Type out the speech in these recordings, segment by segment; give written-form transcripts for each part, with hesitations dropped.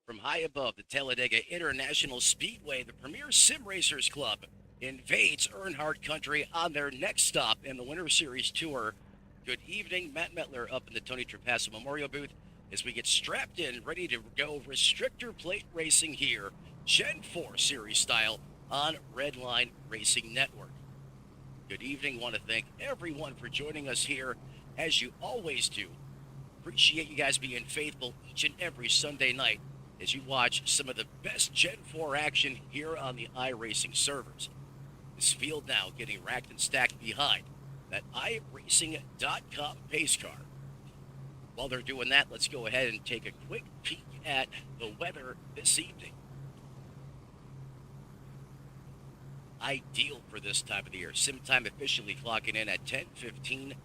From high above the Talladega International Speedway, the premier sim racers club invades Earnhardt Country on their next stop in the Winter Series Tour. Good evening, Matt Metler up in the Tony Trapasso Memorial booth as we get strapped in, ready to go Restrictor plate racing here, Gen 4 Series style on Redline Racing Network. Good evening. Want to thank everyone for joining us here, as you always do. Appreciate you guys being faithful each and every Sunday night as you watch some of the best Gen 4 action here on the iRacing servers. This field now getting racked and stacked behind that iRacing.com pace car. While they're doing that, let's go ahead and take a quick peek at the weather this evening. Ideal for this time of the year. Sim time officially clocking in at 10:15.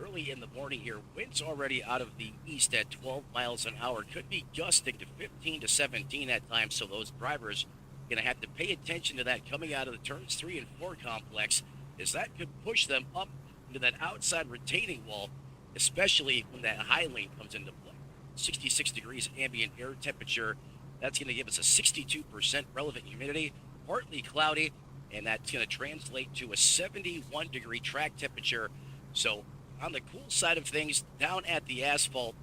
Early in the morning here, winds already out of the east at 12 miles an hour. Could be gusting to 15 to 17 at times, so those drivers are going to have to pay attention to that coming out of the turns 3 and 4 complex, as that could push them up into that outside retaining wall, especially when that high lane comes into play. 66 degrees ambient air temperature. That's going to give us a 62% relevant humidity, partly cloudy, and that's going to translate to a 71-degree track temperature. So on the cool side of things, down at the asphalt.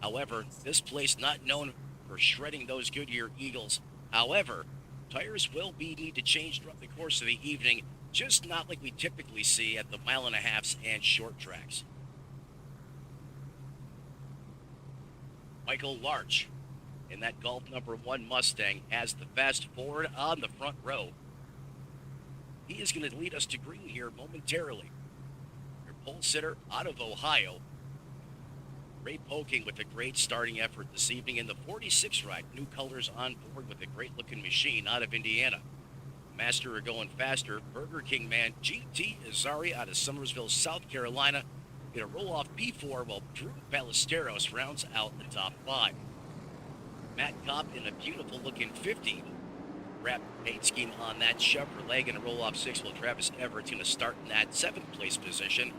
However, this place not known for shredding those Goodyear Eagles. However, tires will need to change throughout the course of the evening, just not like we typically see at the mile and a halfs and short tracks. Michael Larch in that Golf number 1 Mustang has the fast forward on the front row. He is going to lead us to green here momentarily. Pole sitter out of Ohio, Ray Poking with a great starting effort this evening in the 46 ride. New colors on board with a great looking machine out of Indiana. Master are going faster. Burger King man GT Azari out of Summersville, South Carolina. Going to roll off P4 while Drew Ballesteros rounds out the top 5. Matt Kopp in a beautiful looking 50. Wrap paint scheme on that Chevrolet, going to roll off 6 while Travis Everett's going to start in that 7th place position.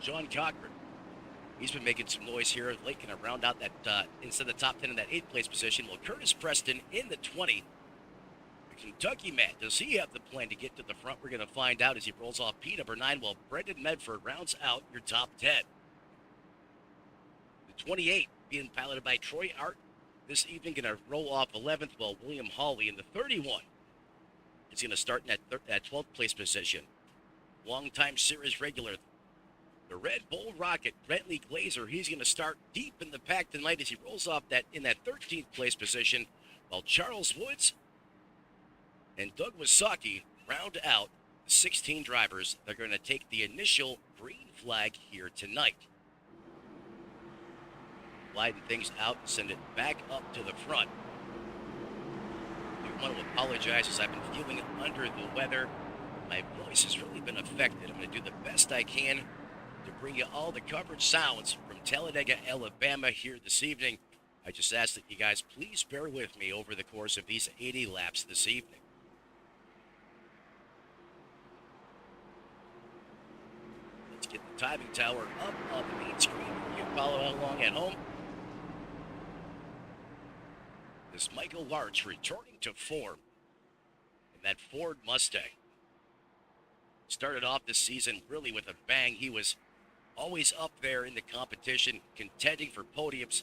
John Cochran, he's been making some noise here late, going to round out that instead of the top 10 in that 8th place position. Well, Curtis Preston in the 20. The Kentucky man, does he have the plan to get to the front? We're going to find out as he rolls off P number 9 while Brendan Medford rounds out your top 10. The 28 being piloted by Troy Art this evening, going to roll off 11th while William Hawley in the 31 is going to start in that 12th place position. Longtime series regular, the Red Bull Rocket, Bentley Glazer, he's going to start deep in the pack tonight as he rolls off in that 13th place position, while Charles Woods and Doug Wasaki round out the 16 drivers that are going to take the initial green flag here tonight. Gliding things out and send it back up to the front. I want to apologize as I've been feeling under the weather. My voice has really been affected. I'm going to do the best I can to bring you all the coverage sounds from Talladega, Alabama here this evening. I just ask that you guys please bear with me over the course of these 80 laps this evening. Let's get the timing tower up on the main screen. You can follow along at home. This Michael Larch returning to form in that Ford Mustang. Started off this season really with a bang. He was always up there in the competition, contending for podiums.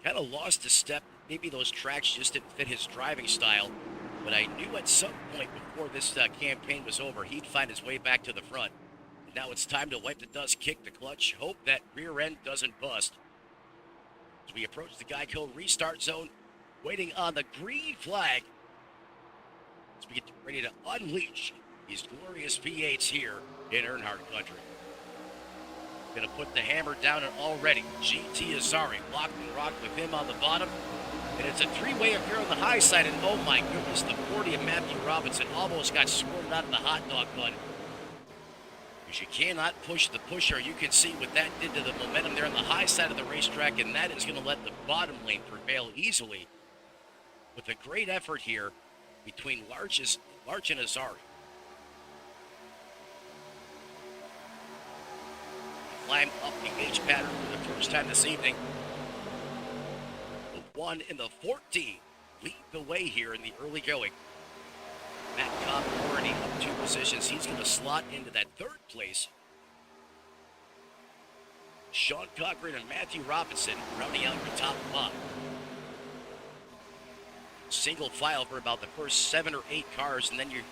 Kind of lost a step. Maybe those tracks just didn't fit his driving style. But I knew at some point before this campaign was over, he'd find his way back to the front. And now it's time to wipe the dust, kick the clutch, hope that rear end doesn't bust. As we approach the Geico restart zone, waiting on the green flag as we get ready to unleash these glorious V8s here in Earnhardt Country. Going to put the hammer down and already GT Azari locked and rocked with him on the bottom. And it's a 3-way up here on the high side. And oh my goodness, the 40 of Matthew Robinson almost got squirted out of the hot dog bun. Because you cannot push the pusher. You can see what that did to the momentum there on the high side of the racetrack. And that is going to let the bottom lane prevail easily. With a great effort here between Larch and Azari. Climb up the H pattern for the first time this evening. 1 in the 14 lead the way here in the early going. Matt Cobb already up 2 positions. He's going to slot into that 3rd place. Sean Cochran and Matthew Robinson rounding out the top 5. Single file for about the first 7 or 8 cars, and then you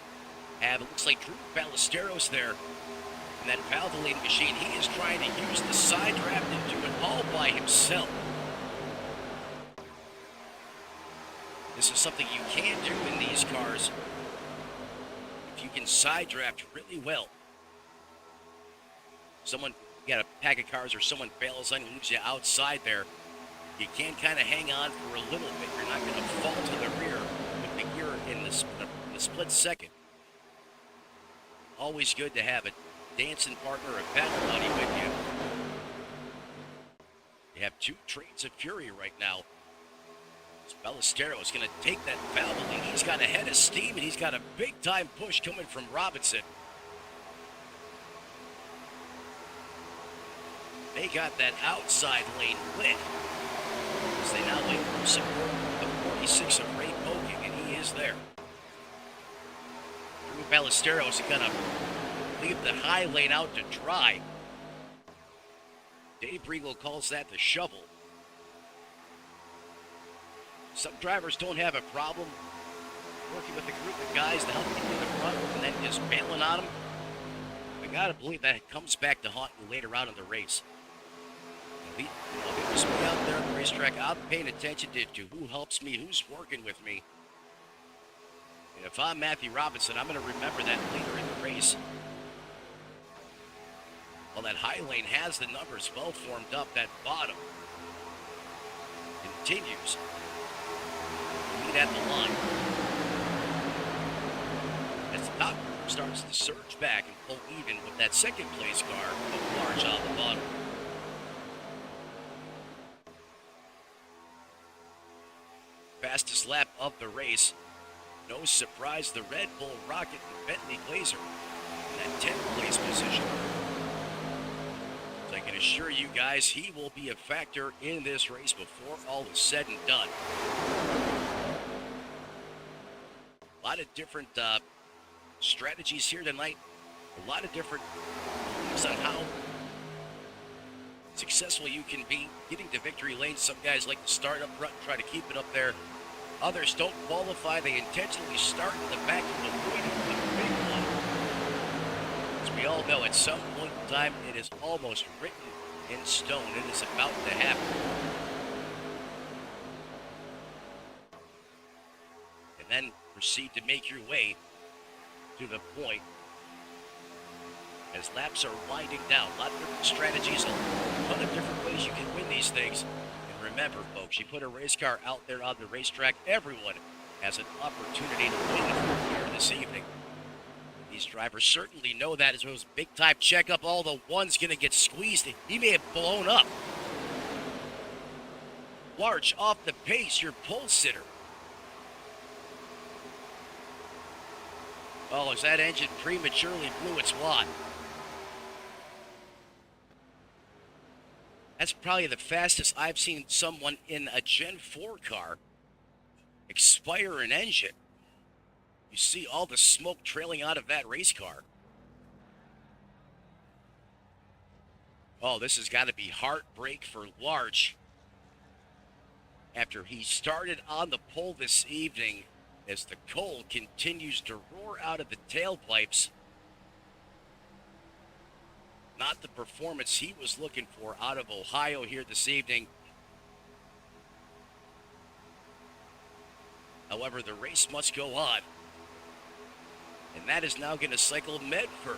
have, it looks like Drew Ballesteros there in that valvulating machine. He is trying to use the side draft and do it all by himself. This is something you can do in these cars if you can side draft really well. Someone, you got a pack of cars or someone bails on you, leaves you outside there. You can kind of hang on for a little bit. You're not going to fall to the rear with the gear in the split second. Always good to have a dancing partner, a battle buddy with you. You have 2 trains of fury right now. Ballesteros is going to take that valve lead. He's got a head of steam, and he's got a big-time push coming from Robinson. They got that outside lane lit. As they now wait for support the 46 of Ray Poking, and he is there. Drew Ballesteros is going to leave the high lane out to dry. Dave Regal calls that the shovel. Some drivers don't have a problem working with a group of guys to help them in the front and then just bailing on them. I gotta believe that it comes back to haunt you later on in the race. If it was me out there on the racetrack, I'm paying attention to who helps me, who's working with me. And if I'm Matthew Robinson, I'm going to remember that later in the race. Well, that high lane has the numbers well formed up. That bottom continues. Meet at the line. As the top group starts to surge back and pull even with that second place car of Large on the bottom. Fastest lap of the race. No surprise, the Red Bull Rocket and Bentley Glazer in that 10th place position. So I can assure you guys, he will be a factor in this race before all is said and done. A lot of different strategies here tonight. A lot of different beliefs on how successful you can be getting to victory lane. Some guys like to start up front and try to keep it up there. Others don't qualify. They intentionally start in the back of the lead with a big one. As we all know, at some point in time, it is almost written in stone. It is about to happen. And then proceed to make your way to the point as laps are winding down. A lot of different strategies, a lot of different ways you can win these things. And remember, folks, you put a race car out there on the racetrack, everyone has an opportunity to win here this evening. These drivers certainly know that. As it was a big-time checkup, all the one's going to get squeezed. He may have blown up. Large off the pace, your pole sitter. Oh, as that engine prematurely blew its wad. That's probably the fastest I've seen someone in a Gen 4 car expire an engine. You see all the smoke trailing out of that race car. Oh, this has got to be heartbreak for Large. After he started on the pole this evening, as the coal continues to roar out of the tailpipes. Not the performance he was looking for out of Ohio here this evening. However, the race must go on. And that is now going to cycle Medford.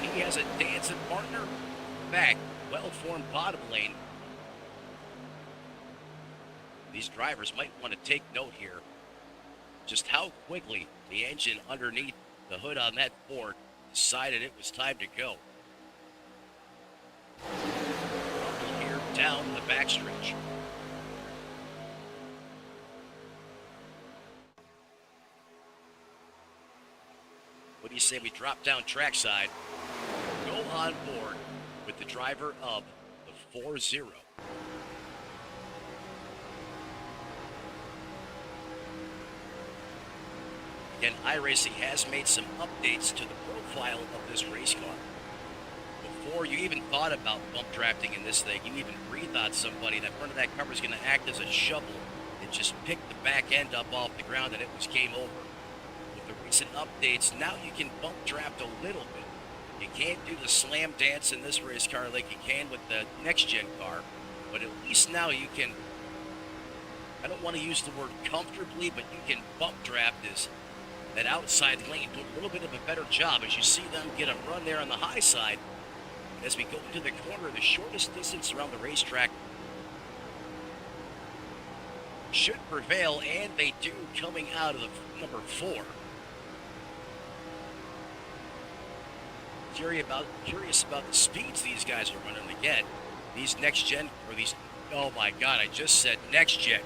He has a dancing partner. Back, well-formed bottom lane. These drivers might want to take note here just how quickly the engine underneath the hood on that Ford decided it was time to go. Here down the backstretch. What do you say we drop down trackside, go on board with the driver of the 4-0. Again, iRacing has made some updates to the profile of this race car. Before you even thought about bump drafting in this thing, you even breathed on somebody, that front of that car was going to act as a shovel and just pick the back end up off the ground, and it was game over. With the recent updates, now you can bump draft a little bit. You can't do the slam dance in this race car like you can with the next-gen car, but at least now you can, I don't want to use the word comfortably, but you can bump draft that outside lane, do a little bit of a better job as you see them get a run there on the high side. As we go into the corner, the shortest distance around the racetrack should prevail, and they do, coming out of the number 4. Curious about the speeds these guys are running again. These next-gen, oh my God, I just said next-gen.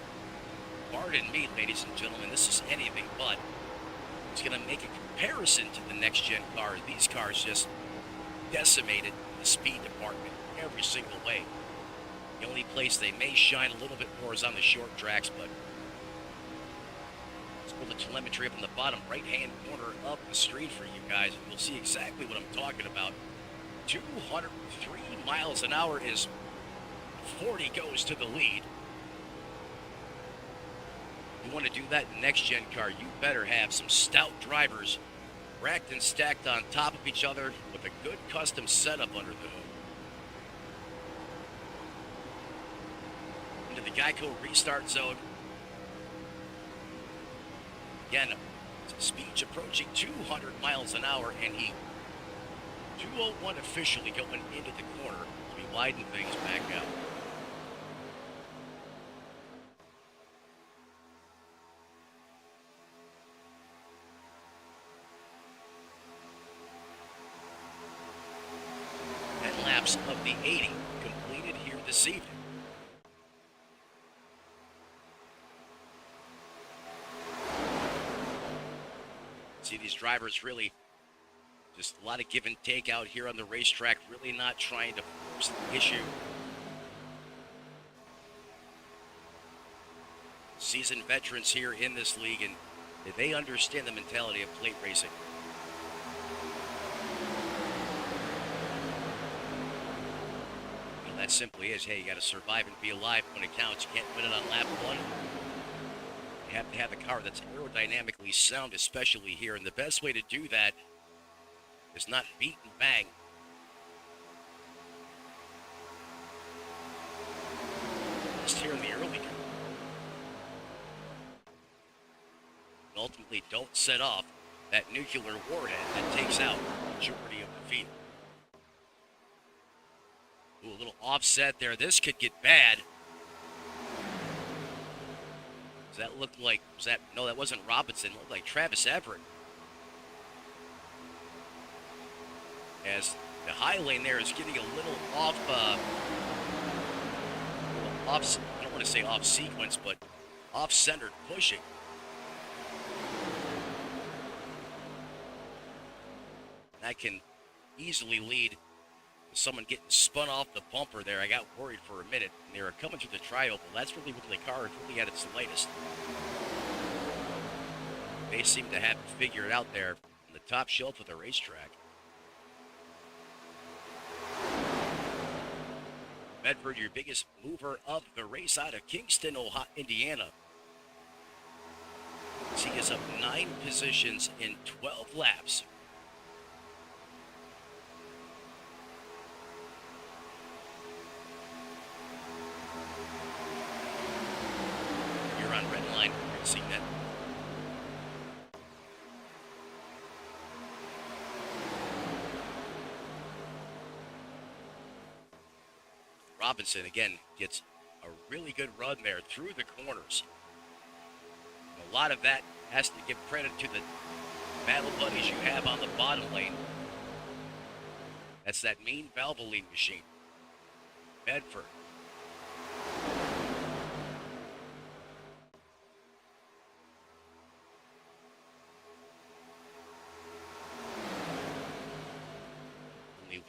Pardon me, ladies and gentlemen, this is anything but. It's going to make a comparison to the next-gen cars. These cars just decimated the speed department every single way. The only place they may shine a little bit more is on the short tracks, but let's pull the telemetry up in the bottom right-hand corner of the street for you guys, and you'll see exactly what I'm talking about. 203 miles an hour is 40 goes to the lead. You want to do that in the next-gen car, you better have some stout drivers racked and stacked on top of each other with a good custom setup under the hood. Into the Geico restart zone. Again, speeds approaching 200 miles an hour, and 201 officially going into the corner as we widen things back out. Of the 80 completed here this evening. See these drivers really just a lot of give and take out here on the racetrack, really not trying to force the issue. Seasoned veterans here in this league, and they understand the mentality of plate racing. That simply is, hey, you got to survive and be alive when it counts. You can't win it on lap 1. You have to have a car that's aerodynamically sound, especially here. And the best way to do that is not beat and bang. Just here in the early game. And ultimately, don't set off that nuclear warhead that takes out the majority of the field. Ooh, a little offset there. This could get bad. Does that look like, no, that wasn't Robinson. It looked like Travis Everett. As the high lane there is getting a little off, I don't want to say off sequence, but off-centered pushing. That can easily lead someone getting spun off the bumper there. I got worried for a minute. They were coming through the tri-oval. That's really when the car is really at its lightest. They seem to have it figured out there on the top shelf of the racetrack. Medford, your biggest mover of the race out of Kingston, Indiana. He is up 9 positions in 12 laps. On Redline, Racing Net. Robinson again gets a really good run there through the corners. A lot of that has to give credit to the battle buddies you have on the bottom lane. That's that mean Valvoline machine. Bedford.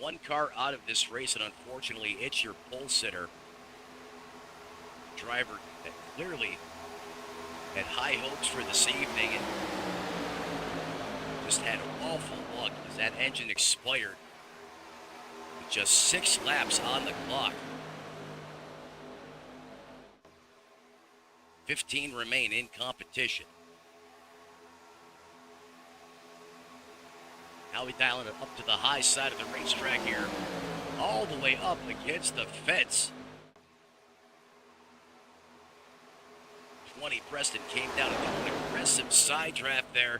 one car out of this race, and unfortunately, it's your pole sitter. Driver that clearly had high hopes for this evening and just had awful luck as that engine expired with just 6 laps on the clock. 15 remain in competition. Now we dialing it up to the high side of the racetrack here, all the way up against the fence. 20 Preston came down and did an aggressive side draft there,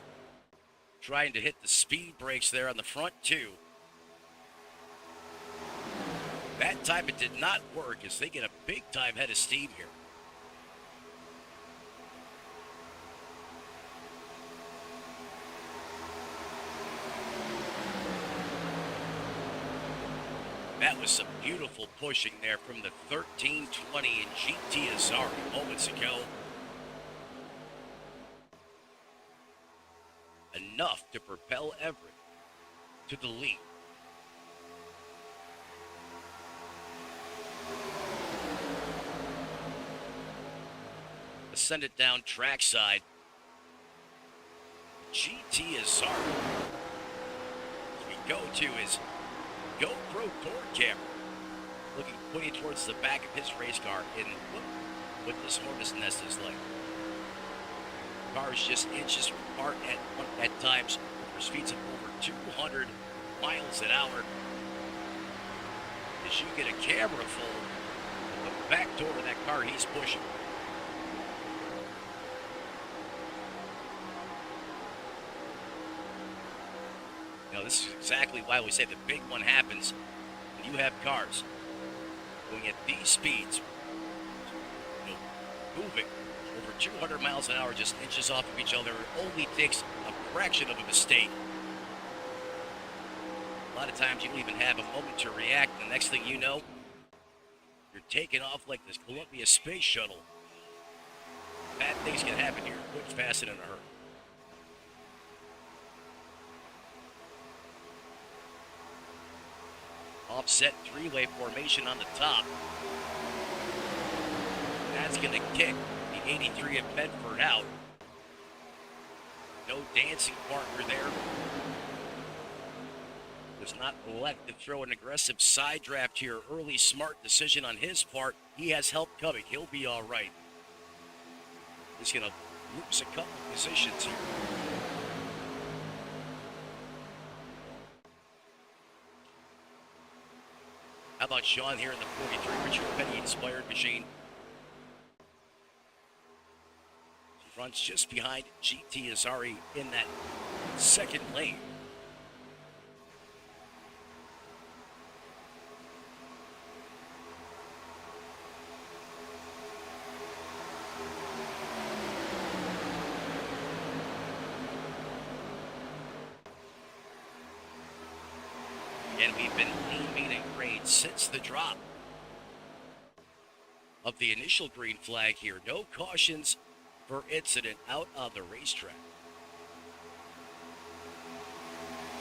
trying to hit the speed brakes there on the front two. That time it did not work as they get a big time head of steam here. That was some beautiful pushing there from the 1320 in GT Azari moments ago. Enough to propel Everett to the lead. Let's send it down trackside. GT Azari. As we go to his GoPro door camera, pointing towards the back of his race car in what this hornet's nest is like. Cars just inches apart at times, over speeds of over 200 miles an hour. As you get a camera full of the back door of that car he's pushing. Now, this is exactly why we say the big one happens when you have cars going at these speeds, moving over 200 miles an hour, just inches off of each other. It only takes a fraction of a mistake. A lot of times you don't even have a moment to react. The next thing you know, you're taking off like this Columbia Space Shuttle. Bad things can happen here quick, fast, and in a hurry. Offset three-way formation on the top. That's going to kick the 83 of Bedford out. No dancing partner there. Does not elect to throw an aggressive side draft here. Early smart decision on his part. He has help coming. He'll be all right. He's going to lose a couple positions here. How about Sean here in the 43 Richard Petty inspired machine? Runs just behind GT Azari in that second lane. Again, we've been lean, mean, and green since the drop of the initial green flag here. No cautions for incident out on the racetrack.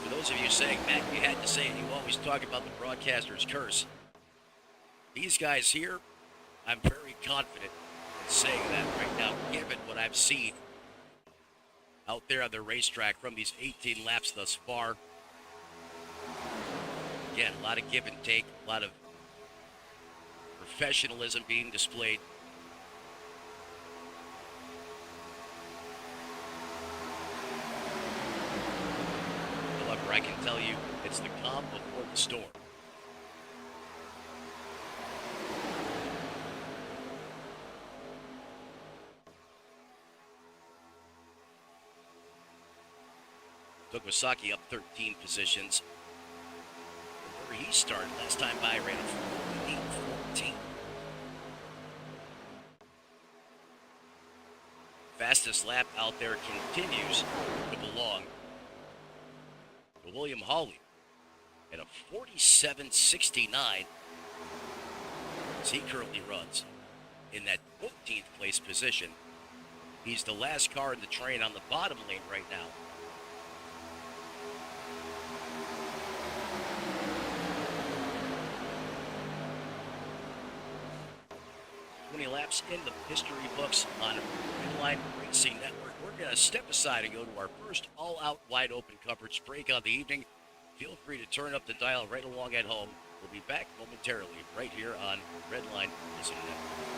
For those of you saying, Matt, you had to say it, you always talk about the broadcaster's curse. These guys here, I'm very confident in saying that right now, given what I've seen out there on the racetrack from these 18 laps thus far. Again, a lot of give and take, a lot of professionalism being displayed. However, I can tell you, it's the calm before the storm. Tokusaki up 13 positions. Where he started last time by ran a 8:14. Fastest lap out there continues to belong to William Hawley at a 47:69 as he currently runs in that 14th place position. He's the last car in the train on the bottom lane right now. many laps in the history books on Redline Racing Network. We're going to step aside and go to our first all-out wide-open coverage break on the evening. Feel free to turn up the dial right along at home. We'll be back momentarily right here on Redline Racing Network.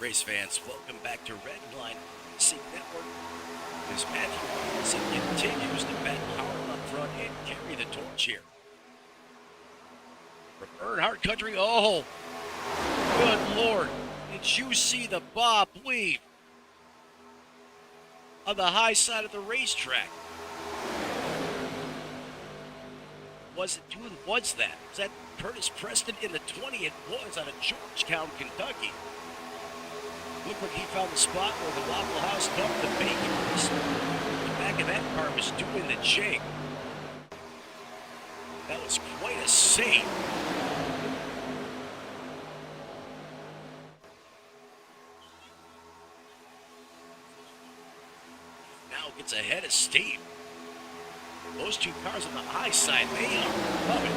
Race fans, welcome back to Redline Racing Network. As Matthew Robinson continues to battle hard up front and carry the torch here. From Earnhardt Country, oh, good Lord. Did you see the bob weave on the high side of the racetrack? Who was that? Was that Curtis Preston in the 20? It was out of Georgetown, Kentucky. Looked like he found the spot where the Waffle House dumped the bacon grease. The back of that car was doing the jig. That was quite a save. Now gets ahead of Steve. Those two cars on the high side, they are coming.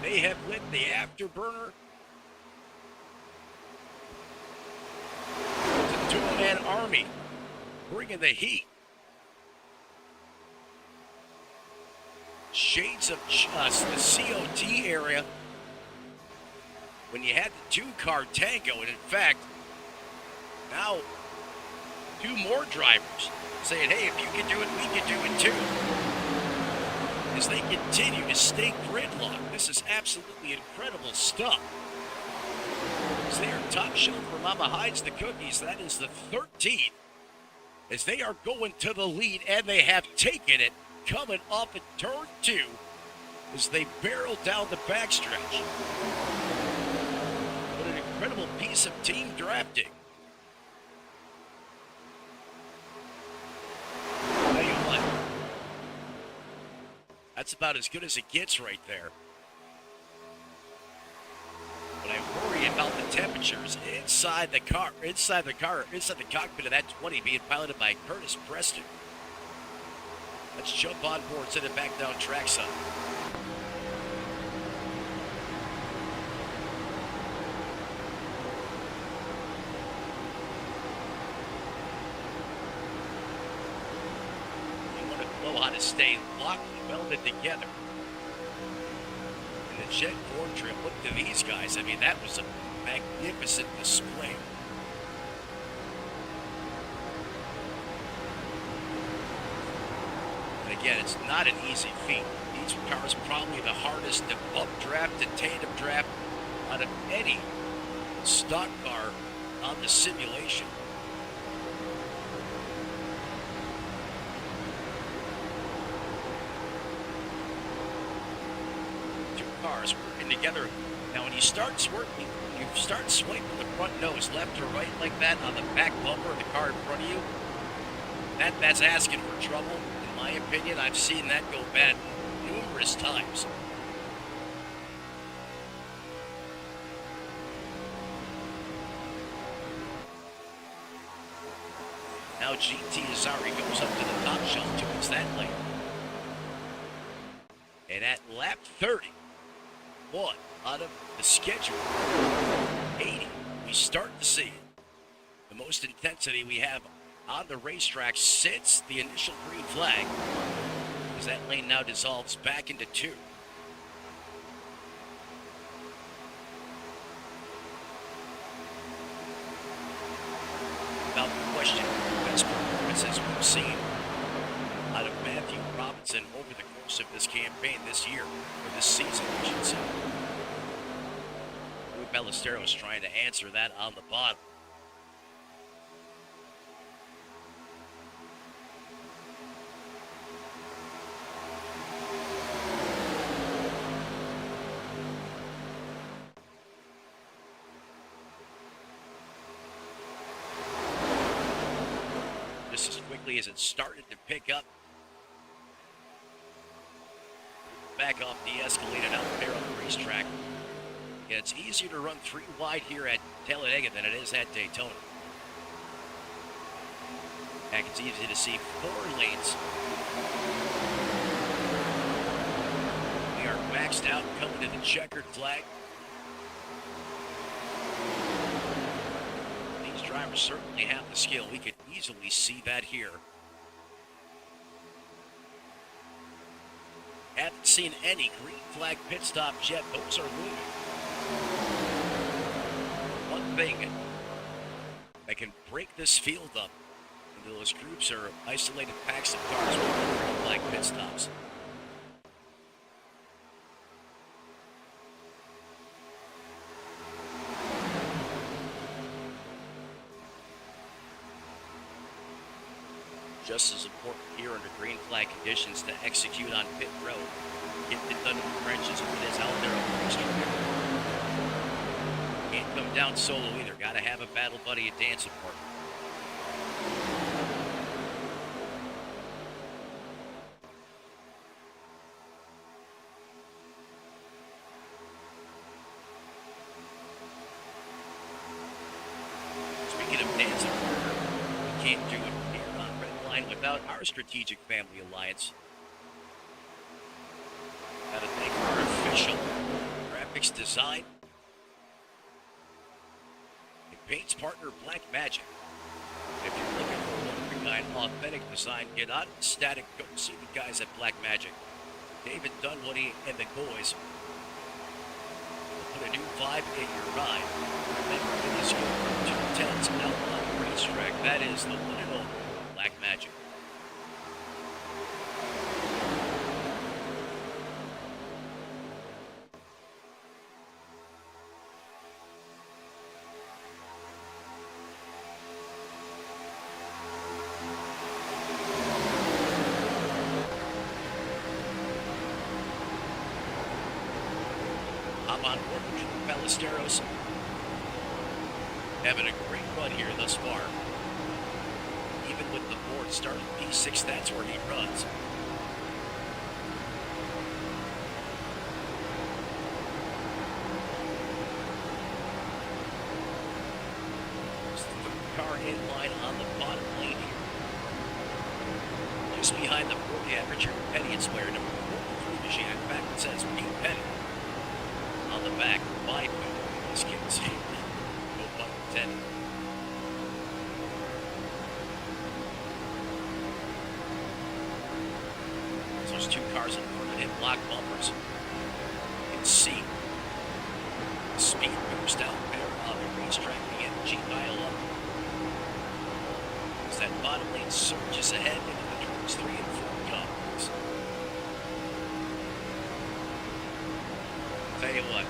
They have lit the afterburner. It's a two-man army bringing the heat. Shades of the COT area when you had the two-car tango, and in fact, now two more drivers saying, hey, if you can do it, we can do it too. As they continue to stay gridlocked. This is absolutely incredible stuff. As they are top shelf where Mama hides the cookies, that is the 13th. As they are going to the lead, and they have taken it, coming up at turn 2 as they barrel down the backstretch. What an incredible piece of team drafting. Tell you what, that's about as good as it gets right there. But I worry about the temperatures inside the cockpit of that 20 being piloted by Curtis Preston. Let's jump on board, send it back down trackside. You want to know how to stay locked and welded together. And the Jet 4 trip, look to these guys. I mean, that was a magnificent display. Again, it's not an easy feat. Each car is probably the hardest to bump draft and tandem draft out of any stock car on the simulation. Two cars working together. Now, when you start swiping the front nose left or right like that on the back bumper of the car in front of you, that's asking for trouble. In my opinion, I've seen that go bad numerous times. Now GT Azari goes up to the top shelf towards that lane. And at lap 30, one out of the schedule, 80, we start to see the most intensity we have on the racetrack since the initial green flag, as that lane now dissolves back into 2. Without question, the best performances we've seen out of Matthew Robinson over the course of this campaign this year, or this season, I should say. Louis Ballesteros trying to answer that on the bottom. As quickly as it started to pick up. Back off the escalated out there on the racetrack. And it's easier to run 3 wide here at Talladega than it is at Daytona. Heck, it's easy to see 4 lanes. We are maxed out coming to the checkered flag. Drivers certainly have the skill. We could easily see that here. Haven't seen any green flag pit stops yet. Those are moving. One thing that can break this field up into those groups or isolated packs of cars with like pit stops. Just as important here under green flag conditions to execute on pit road. Get it done in the trenches if it is out there on the racetrack. Can't come down solo either. Got to have a battle buddy, a dancing partner. Speaking of dancing partner, we can't do it here on Redline without our strategic family alliance. Got to thank our official graphics design and paints partner Black Magic. If you're looking for one-of-a-kind authentic design, get out of the static, go see the guys at Black Magic. David Dunwoody and the boys will put a new vibe in your ride. Remember, it is your 210s out on the racetrack. That is the one and only Black Magic. Hop on board with Ballesteros. Having a great run here thus far. Even with the board starting P6, that's where he runs. Car in line on the bottom lane here. Just behind the 40 at Richard Petty, it's where number 43 machine. In fact, it says Pete Petty on the back. Wide move. These kids. No pun intended. So there's two cars in front of him, lock bumpers. You can see the speed boost out there on the racetrack, the energy dial up. As that bottom lane surges ahead into the turns 3 and 4 complex. Tell you what,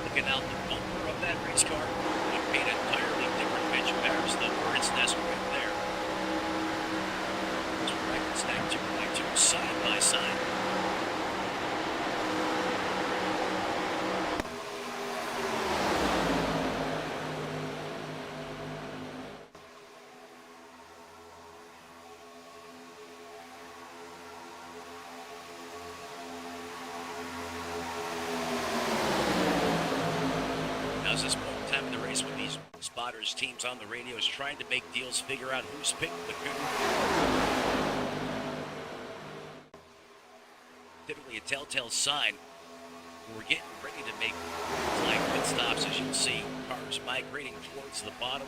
looking out the bumper of that race car, it made an entirely different pitch. There's the bird's nest right there. It's right, stacked 2x2 side by side. Now's this point in time in the race when these spotters teams on the radio is trying to make deals, figure out who's picked the good. Typically a telltale sign when we're getting ready to make flag pit stops. As you can see, cars migrating towards the bottom.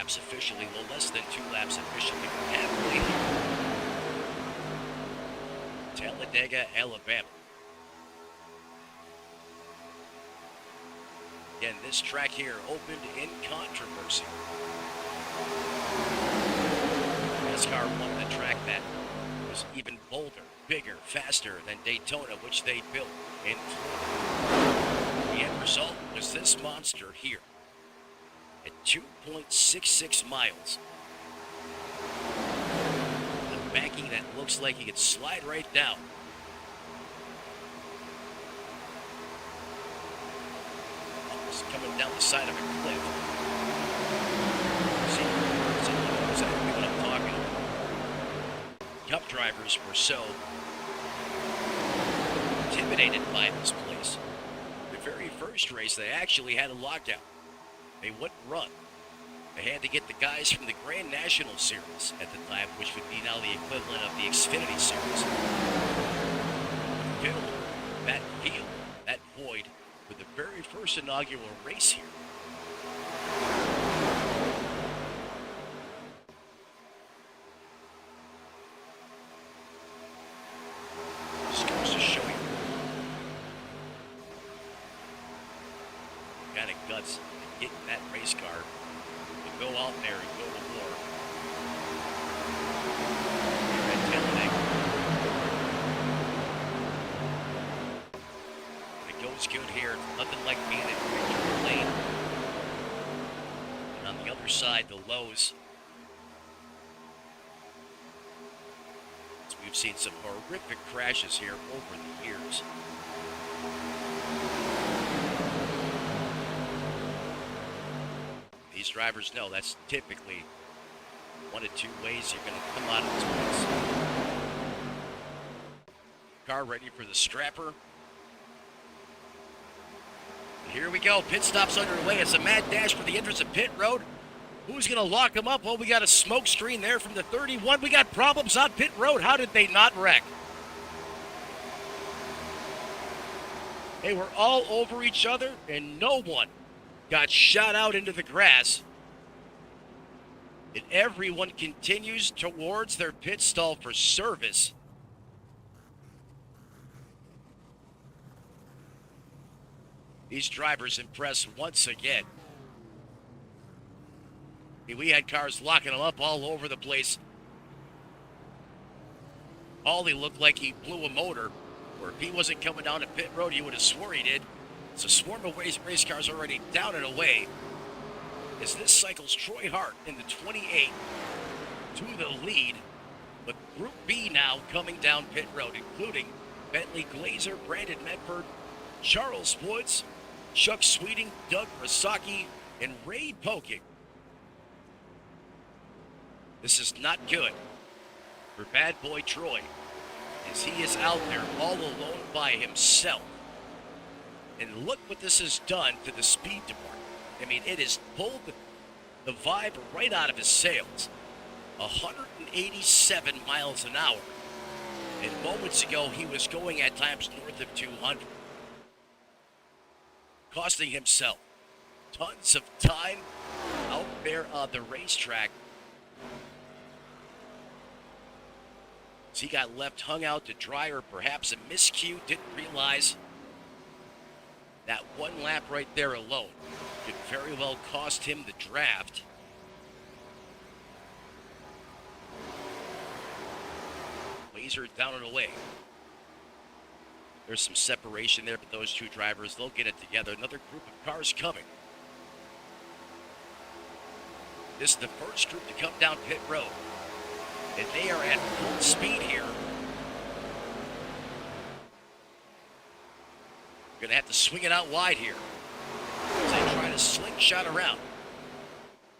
Officially, well, less than 2 laps officially from halfway here. Talladega, Alabama. Again, this track here opened in controversy. NASCAR won the track that was even bolder, bigger, faster than Daytona, which they built in Florida. The end result was this monster here. At 2.66 miles. The banking that looks like he could slide right down. Almost coming down the side of a cliff. See exactly what I'm talking about. Cup drivers were so intimidated by this place. The very first race, they actually had a lockout. They wouldn't run. They had to get the guys from the Grand National Series at the time, which would be now the equivalent of the Xfinity Series. Fill that field, that void, with the very first inaugural race here. go out there and go to war. Here at Talladega. It goes good here. Nothing like being in victory lane. And on the other side, the lows. So we've seen some horrific crashes here over the years. These drivers know that's typically one of two ways you're going to come out of this place. Car ready for the strapper. Here we go. Pit stops underway. It's a mad dash for the entrance of pit road. Who's going to lock them up? Well, we got a smoke screen there from the 31. We got problems on pit road. How did they not wreck? They were all over each other, and no one got shot out into the grass. And everyone continues towards their pit stall for service. These drivers impress once again. I mean, we had cars locking them up all over the place. Ollie looked like he blew a motor, or if he wasn't coming down to pit road, you would have swore he did. It's a swarm of race cars already down and away. As this cycles Troy Hart in the 28 to the lead, with Group B now coming down pit road, including Bentley Glazer, Brandon Medford, Charles Woods, Chuck Sweeting, Doug Rasaki, and Ray Poking. This is not good for bad boy Troy, as he is out there all alone by himself. And look what this has done to the speed department. I mean, it has pulled the vibe right out of his sails. 187 miles an hour. And moments ago, he was going at times north of 200. Costing himself tons of time out there on the racetrack. As he got left hung out to dry, or perhaps a miscue, didn't realize that one lap right there alone could very well cost him the draft. Laser down and away. There's some separation there, but those two drivers, they'll get it together. Another group of cars coming. This is the first group to come down pit road, and they are at full speed here. Going to have to swing it out wide here as they try to slingshot around.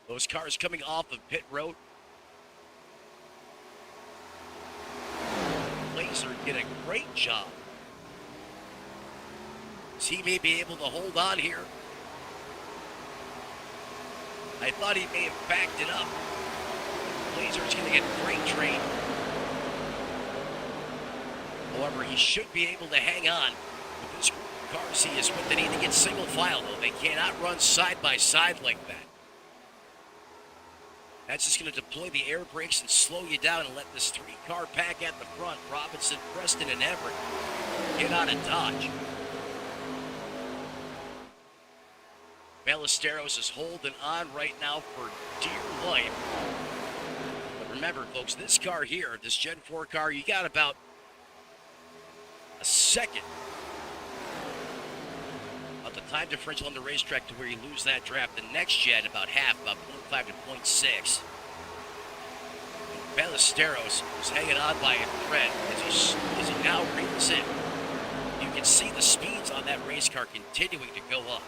Those cars coming off of pit road. Glazer did a great job. So he may be able to hold on here. I thought he may have backed it up. Glazer's going to get freight train. However, he should be able to hang on with this group of cars he is with. They need to get single file, though. They cannot run side by side like that. That's just going to deploy the air brakes and slow you down and let this three-car pack at the front, Robinson, Preston, and Everett, get out of Dodge. Ballesteros is holding on right now for dear life. But remember, folks, this car here, this Gen 4 car, you got about a second of the time differential on the racetrack to where you lose that draft. The next gen, about half, about 0.5 to 0.6. Ballesteros is hanging on by a thread as he now reels in. You can see the speeds on that race car continuing to go up.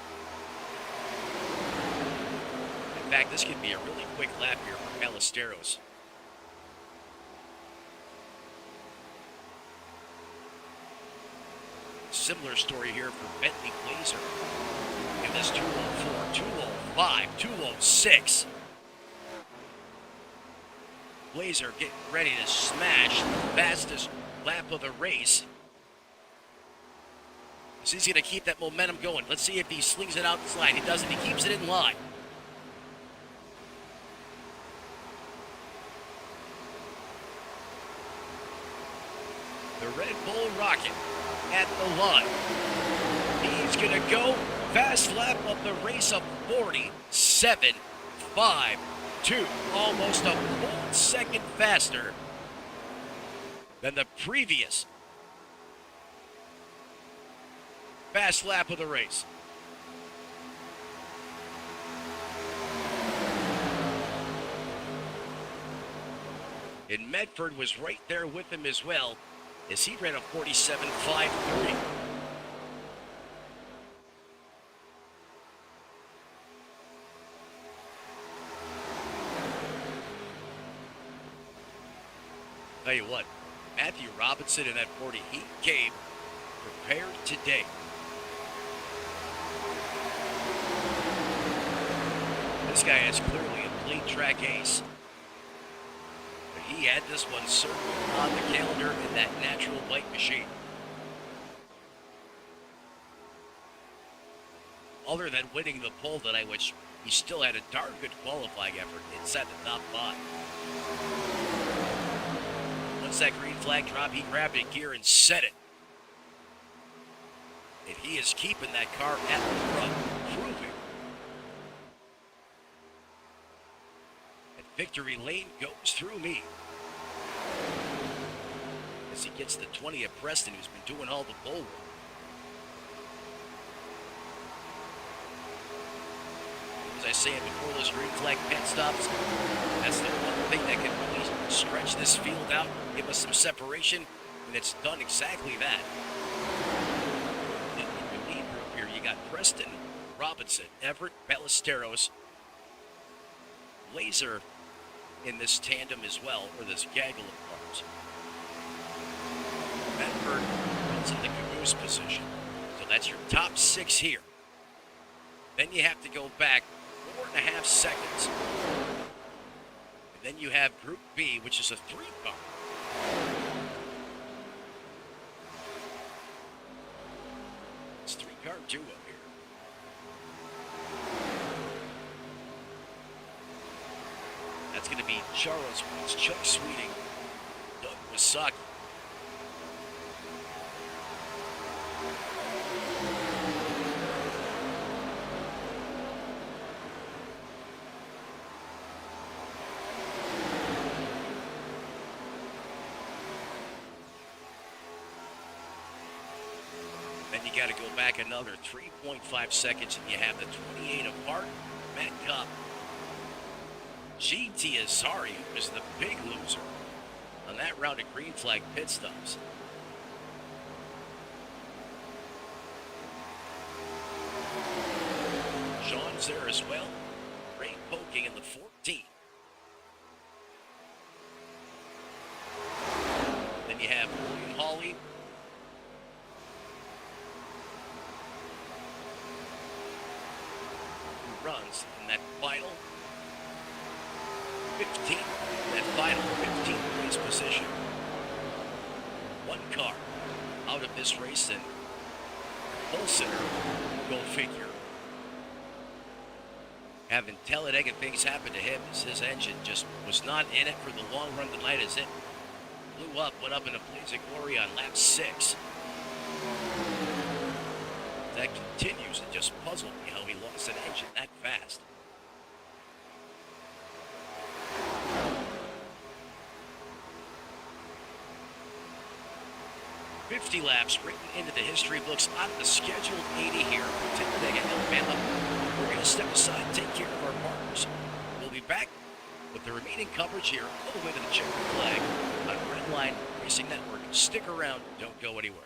In fact, this could be a really quick lap here for Ballesteros. Similar story here for Bentley Glazer. In this 204, 205, 206. Glazer getting ready to smash the fastest lap of the race. So he's going to keep that momentum going. Let's see if he slings it out the slide. He doesn't. He keeps it in line. The Red Bull Rocket at the line. He's going to go fast lap of the race of 47 1:05.2, almost a full second faster than the previous fast lap of the race. And Medford was right there with him as well, as he ran a 47.530. Tell you what, Matthew Robinson in that 40, he came prepared today. This guy is clearly a plain track ace. But he had this one circled on the calendar in that natural bike machine. Other than winning the pole tonight, which he still had a darn good qualifying effort inside the top 5. Once that green flag dropped, he grabbed a gear and set it. And he is keeping that car at the front, proving that victory lane goes through me. As he gets the 20 of Preston, who's been doing all the pole work. As I say before those green flag pit stops, that's the one thing that can really stretch this field out, give us some separation, and it's done exactly that. In the lead group here, you got Preston, Robinson, Everett, Ballesteros, Laser in this tandem as well, or this gaggle of cars. Medford runs in the caboose position. So that's your top 6 here. Then you have to go back 4.5 seconds. And then you have Group B, which is a 3-car. It's 3-car duo here. That's going to be Charles Woods, Chuck Sweeting, Doug Wasaki. Then you got to go back another 3.5 seconds, and you have the 28 of Martin Metcalf. GT Azari was the big loser on that round of green flag pit stops. Sean's there as well. Ray poking in the 14. Then you have William Hawley. Who runs in that final 15, that final 15th place position. One car out of this race, and Bolsinger, go figure. Having Talladega things happen to him as his engine just was not in it for the long run tonight, as it blew up, went up in a blaze of glory on lap 6. That continues to just puzzle me how he lost an engine that fast. $50 laps written into the history books on the scheduled 80 here from Talladega, Alabama. We're going to step aside and take care of our partners. We'll be back with the remaining coverage here all the way to the checkered flag on Redline Racing Network. Stick around, don't go anywhere.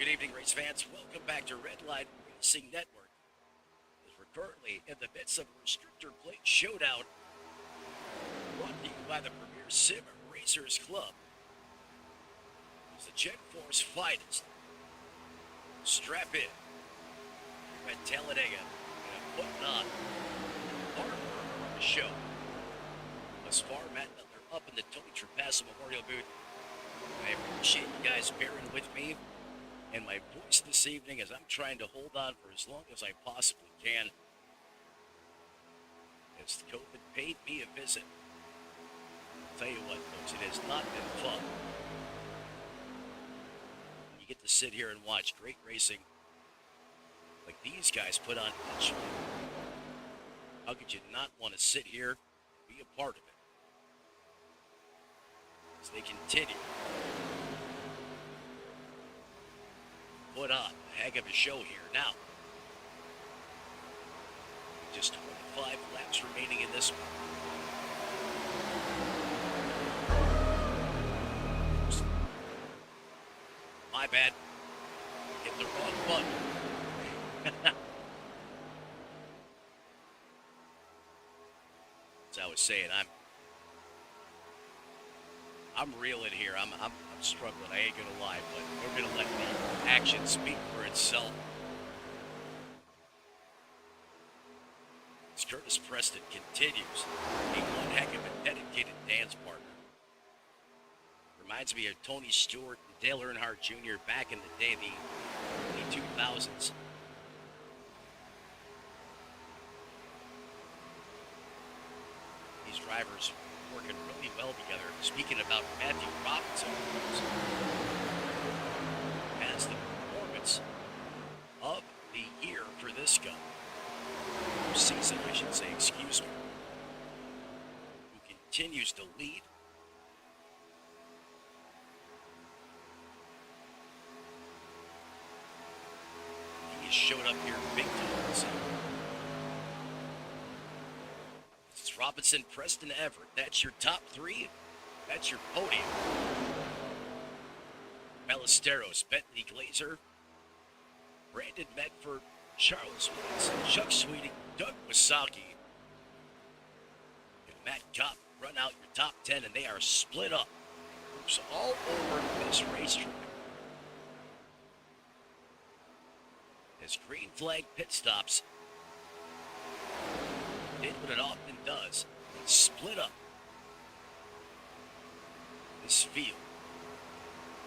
Good evening, race fans. Welcome back to Redline Racing Network. As we're currently in the midst of a Restrictor Plate showdown brought to you by the Premier Sim Racers Club. It's the Gen Force finest. Strap in. We're at Talladega and putting on our show. Thus far, Matt Butler up in the Tony Trapasso Memorial booth. I appreciate you guys bearing with me and my voice this evening as I'm trying to hold on for as long as I possibly can. As COVID paid me a visit. I'll tell you what, folks, it has not been fun. You get to sit here and watch great racing like these guys put on each one. How could you not want to sit here and be a part of it? As they continue. Put on a heck of a show here. Now, just 25 laps remaining in this one. My bad. Hit the wrong button. As I was saying, I'm reeling here. I'm struggling. I ain't gonna lie, but we're gonna let the action speak for itself. As Curtis Preston continues being one heck of a dedicated dance partner. Reminds me of Tony Stewart and Dale Earnhardt Jr. back in the day, the 2000s. These drivers working really well together. Speaking about Matthew Robinson, as the performance of the year for this guy, season I should say, excuse me, who continues to lead. He has showed up here big time this year. Robinson, Preston, Everett. That's your top three. That's your podium. Ballesteros, Bentley Glazer, Brandon Medford, Charles Woods, Chuck Sweeting, Doug Wasaki, and Matt Kopp run out your top 10, and they are split up. Groups all over this racetrack. As green flag pit stops did what it often does, and split up this field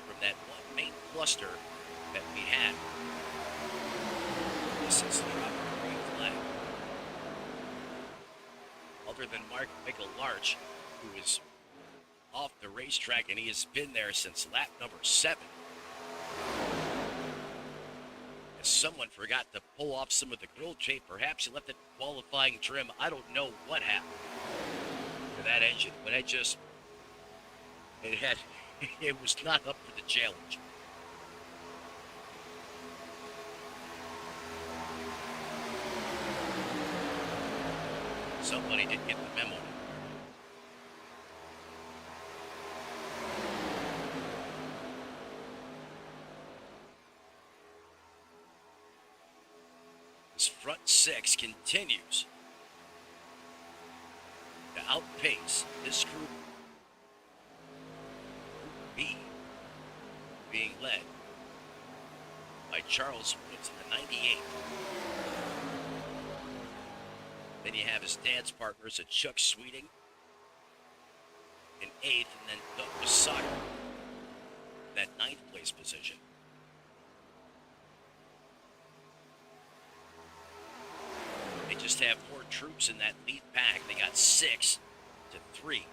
from that one main cluster that we had. This is the drop of the green flag. Other than Michael Larch, who is off the racetrack, and he has been there since lap number 7. Someone forgot to pull off some of the grill tape. Perhaps he left it qualifying trim. I don't know what happened to that engine, but it was not up for the challenge. Somebody did get the memo. Front 6 continues to outpace this group. Group B being led by Charles Woods in the 98. Then you have his dance partners at Chuck Sweeting in 8th, and then Doug Wasaki in that 9th place position. They just have 4 troops in that lead pack. They got 6 to 3.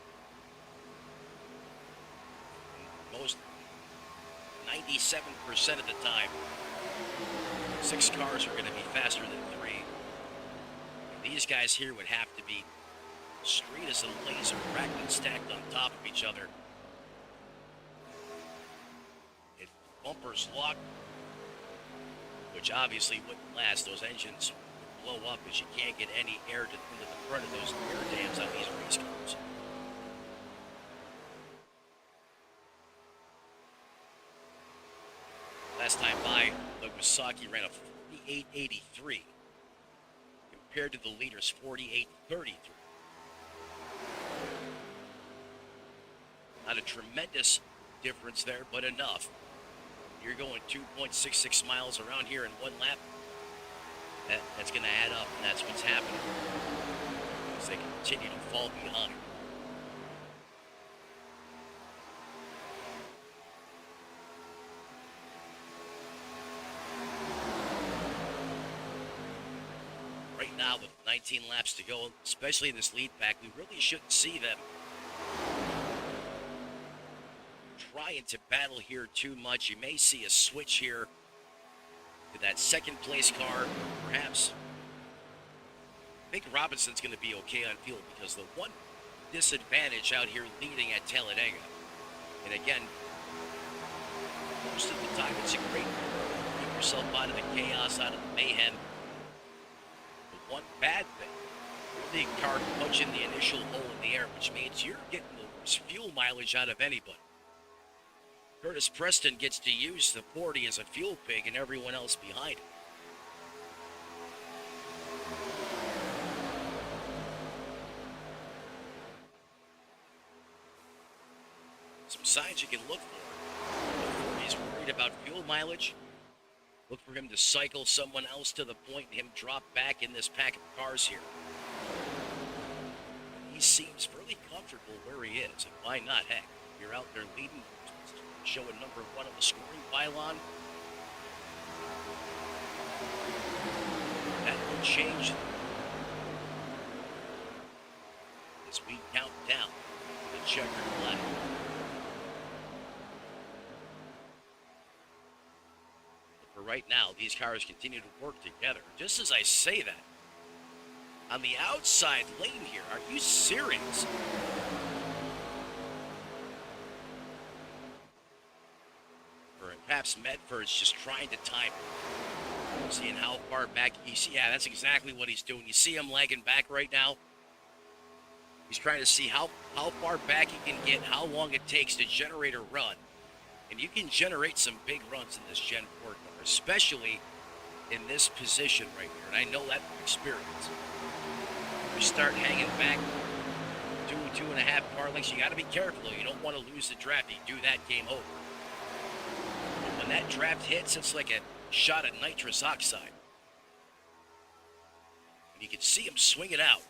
Most 97% of the time, 6 cars are going to be faster than 3. These guys here would have to be straight as a laser, racked and stacked on top of each other. If bumpers lock, which obviously wouldn't last, those engines blow up as you can't get any air into the front of those air dams on these race cars. Last time by, Kawasaki ran a 48.83 compared to the leader's 48.33. Not a tremendous difference there, but enough. You're going 2.66 miles around here in one lap. That's going to add up, and that's what's happening as they continue to fall behind. Right now, with 19 laps to go, especially in this lead pack, we really shouldn't see them trying to battle here too much. You may see a switch here to that second place car, perhaps. I think Robinson's going to be okay on field because the one disadvantage out here leading at Talladega, and again, most of the time it's a great keep yourself out of the chaos, out of the mayhem. The one bad thing, the car punching the initial hole in the air, which means you're getting the worst fuel mileage out of anybody. Curtis Preston gets to use the 40 as a fuel pig and everyone else behind him. Some signs you can look for. If he's worried about fuel mileage, look for him to cycle someone else to the point and him drop back in this pack of cars here. He seems fairly comfortable where he is, and why not? Heck, you're out there leading, showing number one on the scoring pylon. That will change as we count down the checkered flag. But for right now, these cars continue to work together. Just as I say that, on the outside lane here, are you serious? Perhaps Medford's just trying to time it. Seeing how far back you see. Yeah, that's exactly what he's doing. You see him lagging back right now. He's trying to see how far back he can get, how long it takes to generate a run. And you can generate some big runs in this Gen 4 car, especially in this position right here. And I know that from experience. You start hanging back 2.5 car lengths, you got to be careful. You don't want to lose the draft. You do that, game over. When that draft hits, it's like a shot of nitrous oxide. And you can see him swing it out.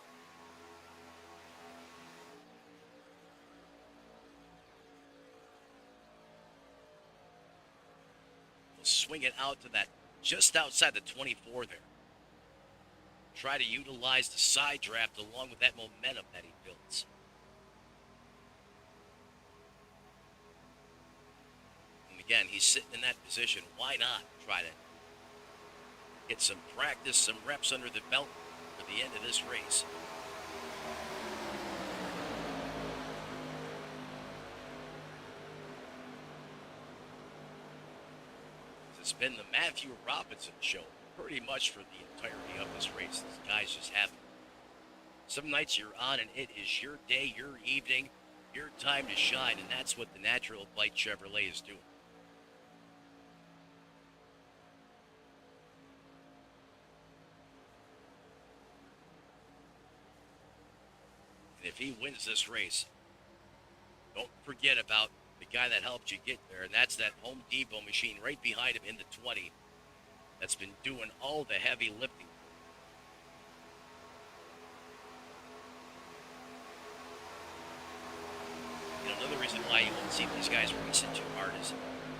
He'll swing it out to that just outside the 24 there. Try to utilize the side draft along with that momentum that he builds. Again, he's sitting in that position. Why not try to get some practice, some reps under the belt for the end of this race? It's been the Matthew Robinson show pretty much for the entirety of this race. These guys just have it. Some nights you're on and it is your day, your evening, your time to shine, and that's what the Natural Light Chevrolet is doing. And if he wins this race, don't forget about the guy that helped you get there, and that's that Home Depot machine right behind him in the 20 that's been doing all the heavy lifting. You know, another reason why you won't see these guys racing too hard is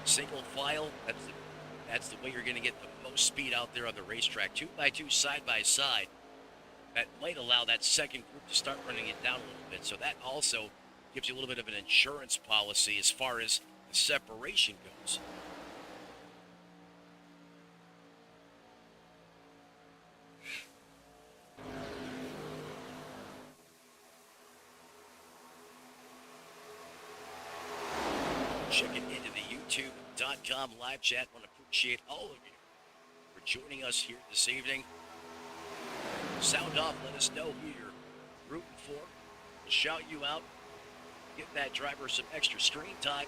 single file. That's the way you're going to get the most speed out there on the racetrack. 2x2, side by side. That might allow that second group to start running it down a little bit. So that also gives you a little bit of an insurance policy as far as the separation goes. Checking into the YouTube.com live chat. I want to appreciate all of you for joining us here this evening. Sound off, let us know who you're rooting for. We'll shout you out. Give that driver some extra screen time.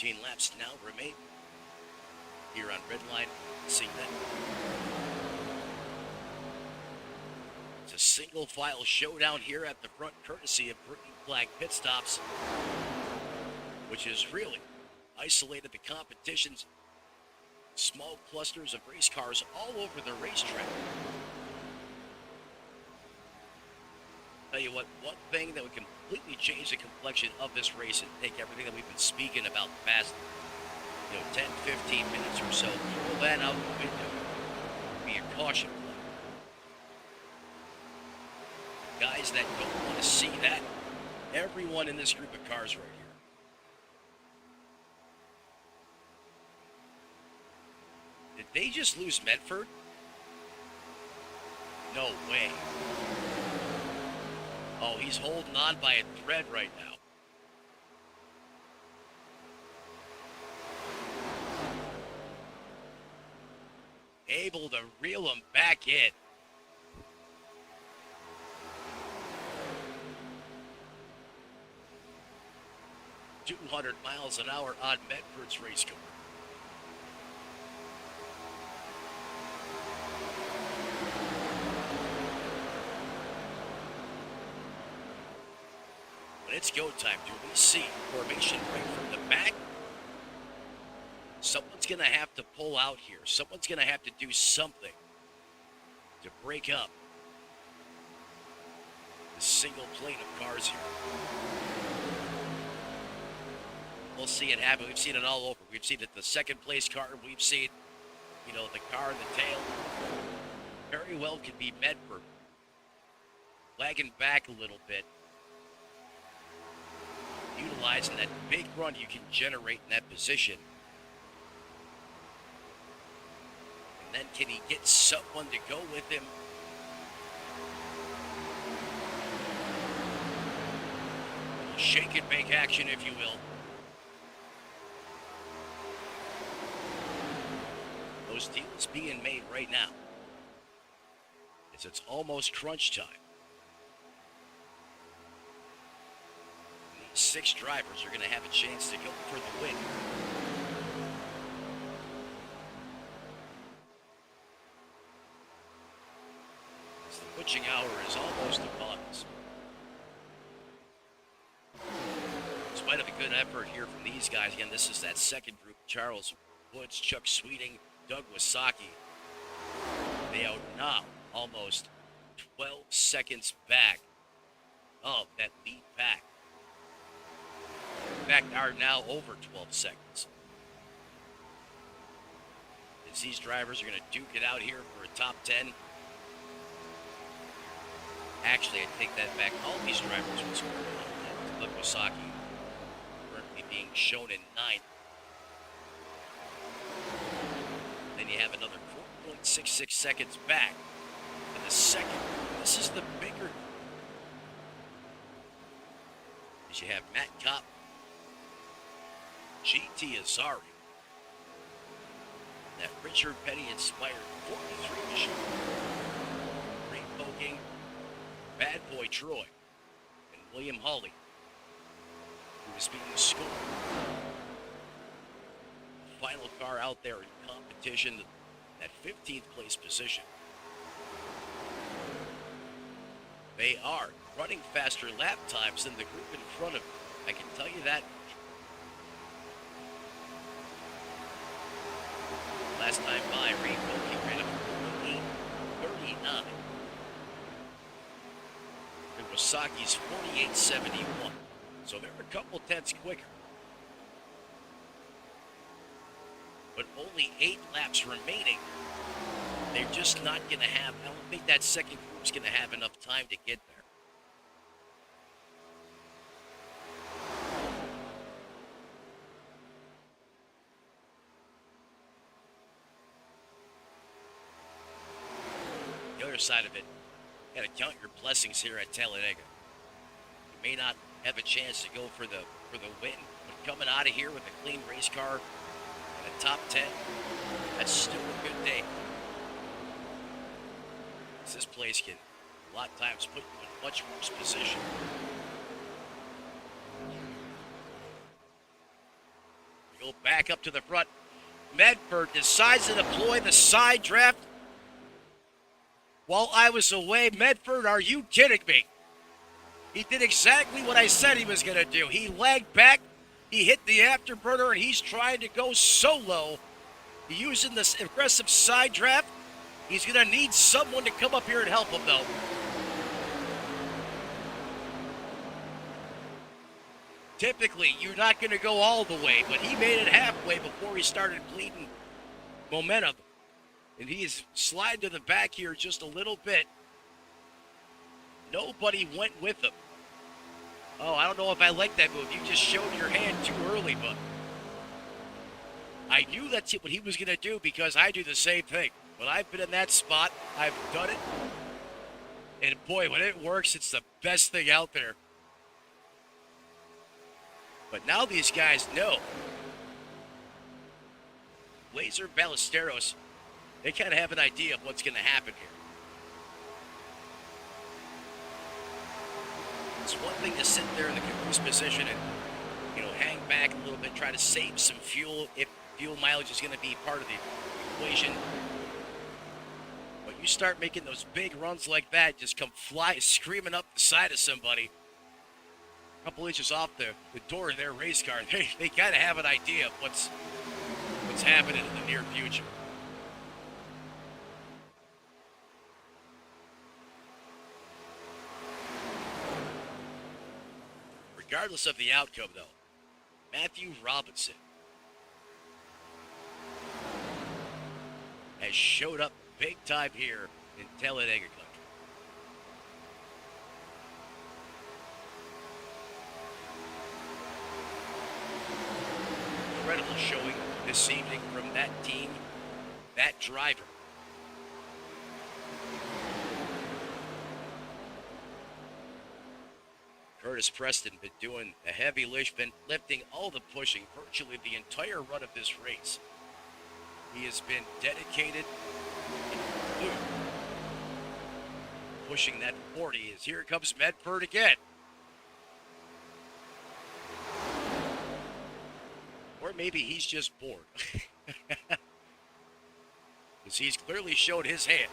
13 laps now remain here on Redline. See that. It's a single file showdown here at the front, courtesy of green flag pit stops, which has really isolated the competition's small clusters of race cars all over the racetrack. Tell you what, one thing that would completely change the complexion of this race and take everything that we've been speaking about the past 10, 15 minutes or so, throw that out the window. Be a caution play. Guys that don't want to see that, everyone in this group of cars right here. Did they just lose Medford? No way. Oh, he's holding on by a thread right now. Able to reel him back in. .200 miles an hour on Medford's race car. When it's go time, do we see formation right from the back? Someone's going to have to pull out here. Someone's going to have to do something to break up the single plane of cars here. We'll see it happen. We've seen it all over. We've seen it the second place car. We've seen, the car in the tail. Very well could be Medford. Lagging back a little bit. Utilizing that big run you can generate in that position. And then can he get someone to go with him? Shake and bake action, if you will. Those deals being made right now. As it's almost crunch time. These 6 drivers are going to have a chance to go for the win. As the witching hour is almost upon us. In spite of a good effort here from these guys, again, this is that second group: Charles Woods, Chuck Sweeting, Doug Wasaki. They are now almost 12 seconds back of that lead pack. In fact, are now over 12 seconds. As these drivers are going to duke it out here for a top 10. Actually, I take that back. All these drivers will score on that. Doug Wasaki currently being shown in 9th. Then you have another 4.66 seconds back in the second. This is the bigger. As you have Matt Kopp, GT Azari, that Richard Petty inspired 43 machine, re-poking Bad Boy Troy, and William Hawley, who is being scored. Final car out there in competition, that 15th place position. They are running faster lap times than the group in front of them. I can tell you that. Last time by, Rainbow ran a 48.39. And Wasaki's 48.71. So they're a couple tenths quicker. But only 8 laps remaining. They're just not going to have, I don't think that second group's going to have enough time to get there. The other side of it, you got to count your blessings here at Talladega. You may not have a chance to go for the win, but coming out of here with a clean race car and a top 10, that's still a good day. This place can a lot of times put you in much worse position. Go back up to the front. Medford decides to deploy the side draft while I was away. Medford, are you kidding me? He did exactly what I said he was going to do. He lagged back, he hit the afterburner, and he's trying to go solo. Using this aggressive side draft. He's going to need someone to come up here and help him, though. Typically, you're not going to go all the way, but he made it halfway before he started bleeding momentum. And he's sliding to the back here just a little bit. Nobody went with him. Oh, I don't know if I like that move. You just showed your hand too early, but I knew that's what he was going to do because I do the same thing. When I've been in that spot, I've done it. And boy, when it works, it's the best thing out there. But now these guys know. Laser Ballesteros, they kind of have an idea of what's going to happen here. It's one thing to sit there in the caboose position and, hang back a little bit, try to save some fuel if fuel mileage is going to be part of the equation. But you start making those big runs like that, just come fly screaming up the side of somebody. A couple inches off the door of their race car, they kind of have an idea of what's happening in the near future. Regardless of the outcome, though, Matthew Robinson has showed up big time here in Talladega country. Incredible showing this evening from that team, that driver. Curtis Preston been doing a heavy lift, been lifting all the pushing virtually the entire run of this race. He has been dedicated and blue, pushing that 40 as here comes Medford again. Or maybe he's just bored. Because he's clearly showed his hand.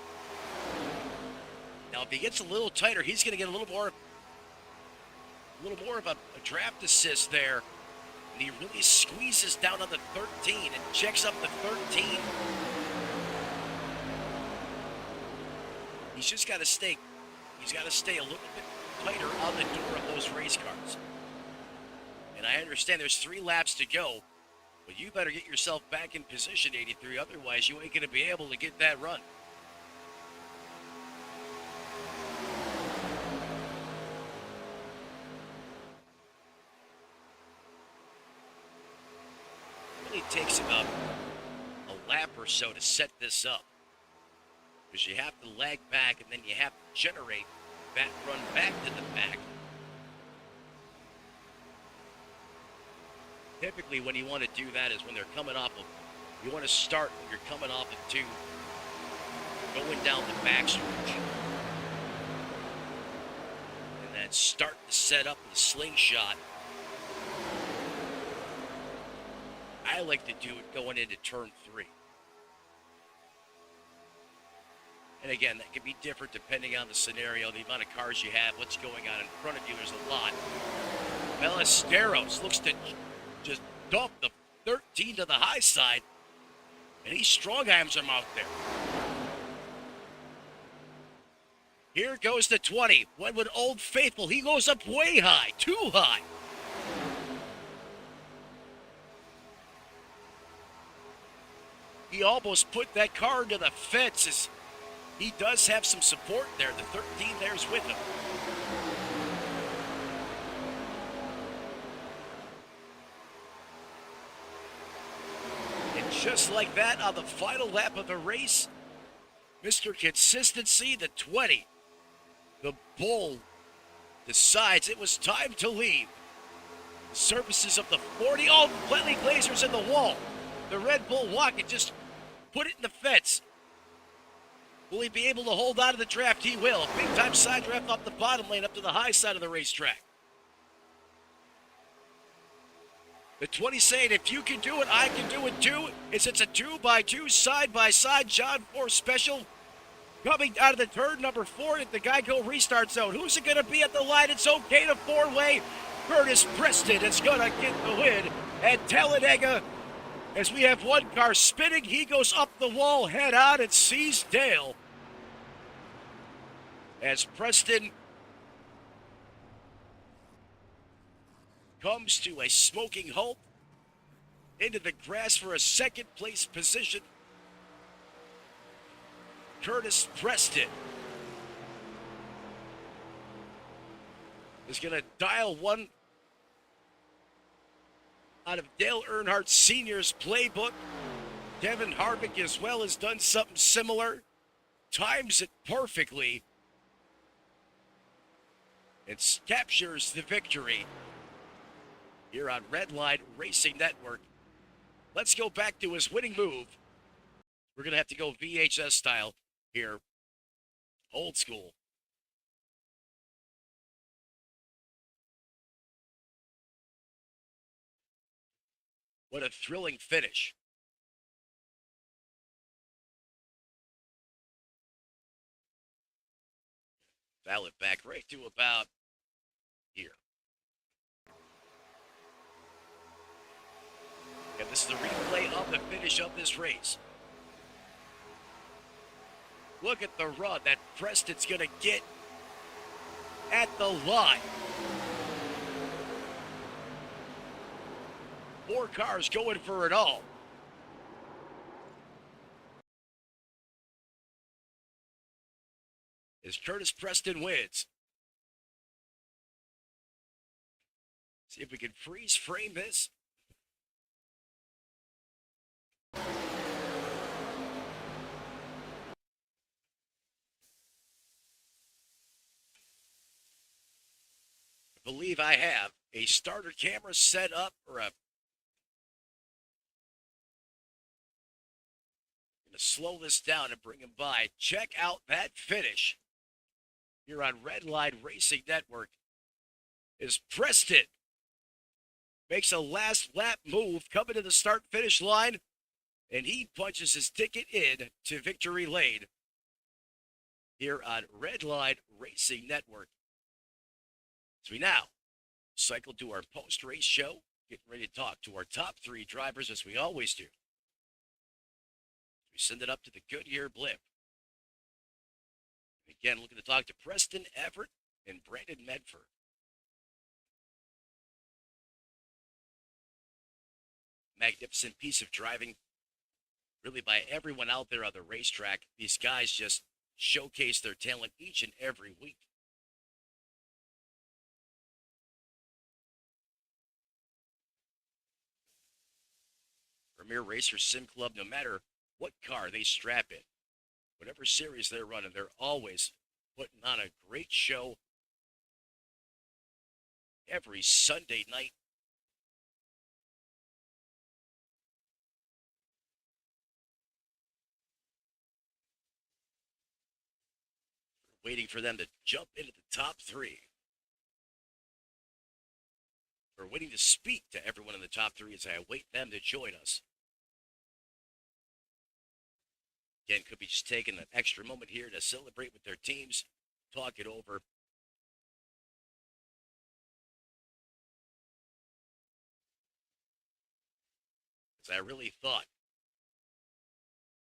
Now if he gets a little tighter, he's going to get a little more of a draft assist there. And he really squeezes down on the 13 and checks up the 13. He's just got to stay. He's got to stay a little bit tighter on the door of those race cars. And I understand there's 3 laps to go, but you better get yourself back in position, 83. Otherwise, you ain't going to be able to get that run. Takes about a lap or so to set this up, because you have to lag back and then you have to generate that run back to the back. Typically when you want to do that is when they're coming off of, you want to start when you're coming off of 2, going down the backstretch, and then start to set up the slingshot. I like to do it going into turn 3. And again, that can be different depending on the scenario, the amount of cars you have, what's going on in front of you. There's a lot. Ballesteros looks to just dump the 13 to the high side, and he strong arms him out there. Here goes the 20. When would Old Faithful? He goes up way high, too high. He almost put that car into the fence. He does have some support there. The 13 there's with him. And just like that, on the final lap of the race, Mr. Consistency, the 20, the Bull, decides it was time to leave. The surfaces of the 40, oh, Bentley Glazer's in the wall. The Red Bull walk and just put it in the fence. Will he be able to hold on to the draft? He will. Big time side draft off the bottom lane up to the high side of the racetrack. The 20 saying, if you can do it, I can do it too. It's a 2x2 side-by-side John 4 special. Coming out of the turn, number 4 at the Geico restart zone. Who's it going to be at the line? It's okay to 4-way. Curtis Preston is going to get the win at Talladega. As we have one car spinning, he goes up the wall head on and sees Dale. As Preston comes to a smoking halt into the grass for a second place position. Curtis Preston is going to dial one out of Dale Earnhardt Sr.'s playbook. Kevin Harvick as well has done something similar. Times it perfectly. And captures the victory here on Redline Racing Network. Let's go back to his winning move. We're going to have to go VHS style here. Old school. What a thrilling finish. Dial it back right to about here. And this is the replay of the finish of this race. Look at the run that Preston's going to get at the line. 4 cars going for it all. As Curtis Preston wins. See if we can freeze frame this. I believe I have a starter camera set up, or I'm going to slow this down and bring him by. Check out that finish here on Redline Racing Network. As Preston makes a last lap move coming to the start finish line, and he punches his ticket in to victory lane here on Redline Racing Network. As we now cycle to our post-race show, getting ready to talk to our top 3 drivers as we always do. We send it up to the Goodyear blimp. Again, looking to talk to Preston Everett and Brandon Medford. Magnificent piece of driving, really, by everyone out there on the racetrack. These guys just showcase their talent each and every week. Premier Racers Sim Club, no matter what car they strap in, whatever series they're running, they're always putting on a great show every Sunday night. Waiting for them to jump into the top 3. We're waiting to speak to everyone in the top 3 as I await them to join us. Again, could be just taking an extra moment here to celebrate with their teams, talk it over. As I really thought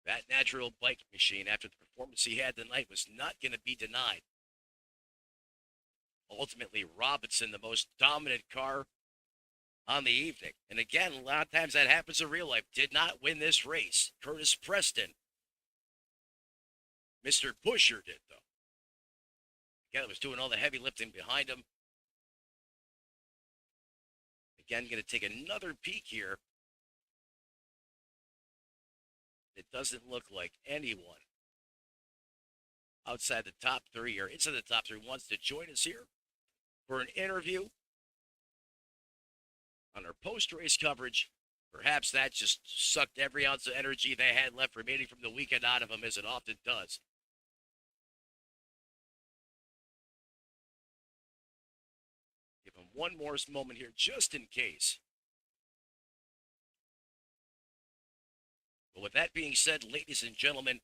that natural bike machine, after the performance he had tonight, was not going to be denied. Ultimately, Robinson, the most dominant car on the evening. And again, a lot of times that happens in real life. Did not win this race. Curtis Preston. Mr. Busher did, though. Again, was doing all the heavy lifting behind him. Again, going to take another peek here. It doesn't look like anyone outside the top 3 or inside the top 3 wants to join us here for an interview on our post-race coverage. Perhaps that just sucked every ounce of energy they had left remaining from the weekend out of them, as it often does. Give them one more moment here, just in case. But with that being said, ladies and gentlemen,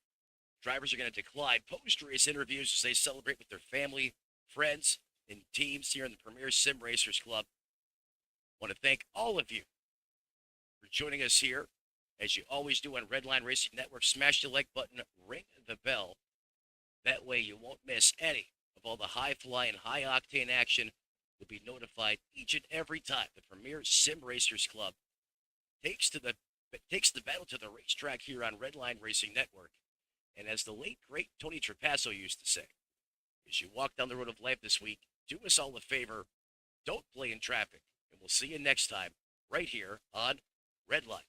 drivers are going to decline post-race interviews as they celebrate with their family, friends, and teams here in the Premier Sim Racers Club. I want to thank all of you for joining us here, as you always do on Redline Racing Network. Smash the like button, ring the bell. That way you won't miss any of all the high-flying, high-octane action. You'll be notified each and every time the Premier Sim Racers Club takes the battle to the racetrack here on Redline Racing Network. And as the late, great Tony Trapasso used to say, as you walk down the road of life this week, do us all a favor, don't play in traffic. And we'll see you next time, right here on Redline.